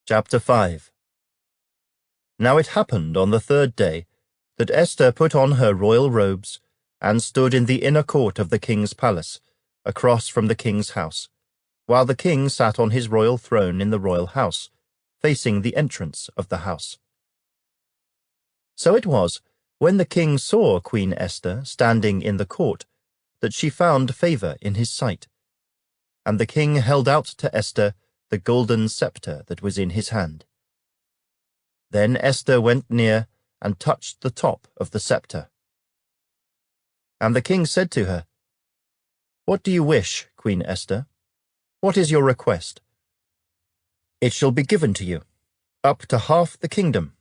Chapter 5. Now it happened on the third day that Esther put on her royal robes and stood in the inner court of the king's palace, across from the king's house, while the king sat on his royal throne in the royal house, facing the entrance of the house. So it was, when the king saw Queen Esther standing in the court, that she found favor in his sight. And the king held out to Esther the golden scepter that was in his hand. Then Esther went near and touched the top of the scepter. And the king said to her, "What do you wish, Queen Esther? What is your request?" "It shall be given to you, up to half the kingdom."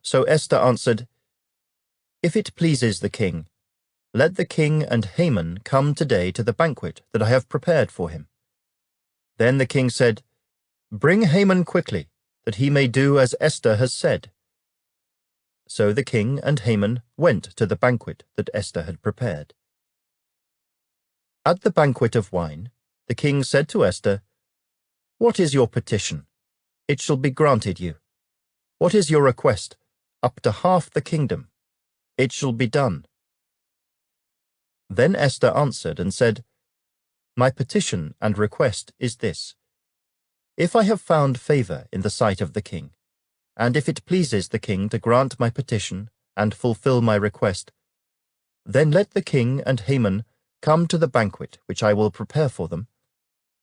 So Esther answered, "If it pleases the king, let the king and Haman come today to the banquet that I have prepared for him." Then the king said, "Bring Haman quickly, that he may do as Esther has said." So the king and Haman went to the banquet that Esther had prepared. At the banquet of wine, the king said to Esther, "What is your petition? It shall be granted you. What is your request? Up to half the kingdom. It shall be done." Then Esther answered and said, "My petition and request is this. If I have found favor in the sight of the king, and if it pleases the king to grant my petition and fulfill my request, then let the king and Haman come to the banquet which I will prepare for them,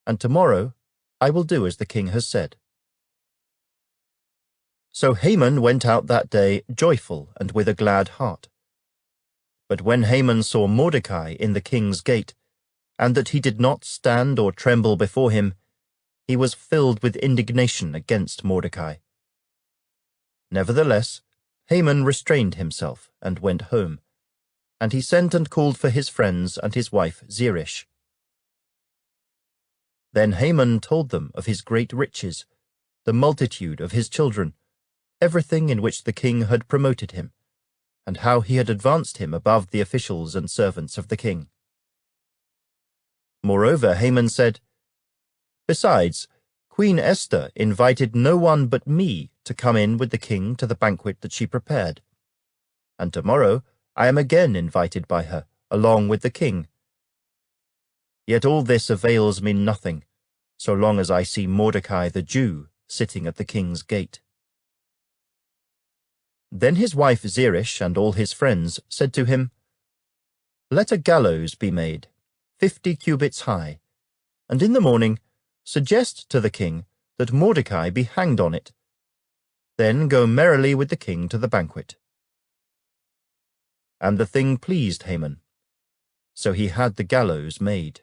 and tomorrow I will do as the king has said." So Haman went out that day joyful and with a glad heart. But when Haman saw Mordechai in the king's gate, and that he did not stand or tremble before him, he was filled with indignation against Mordechai. Nevertheless, Haman restrained himself and went home, and he sent and called for his friends and his wife Zeresh. Then Haman told them of his great riches, the multitude of his children, everything in which the king had promoted him, and how he had advanced him above the officials and servants of the king. Moreover, Haman said, "Besides, Queen Esther invited no one but me to come in with the king to the banquet that she prepared. And tomorrow I am again invited by her, along with the king. Yet all this avails me nothing, so long as I see Mordecai the Jew sitting at the king's gate." Then his wife Zeresh and all his friends said to him, "Let a gallows be made, 50 cubits high, and in the morning suggest to the king that Mordecai be hanged on it. Then go merrily with the king to the banquet." And the thing pleased Haman, so he had the gallows made.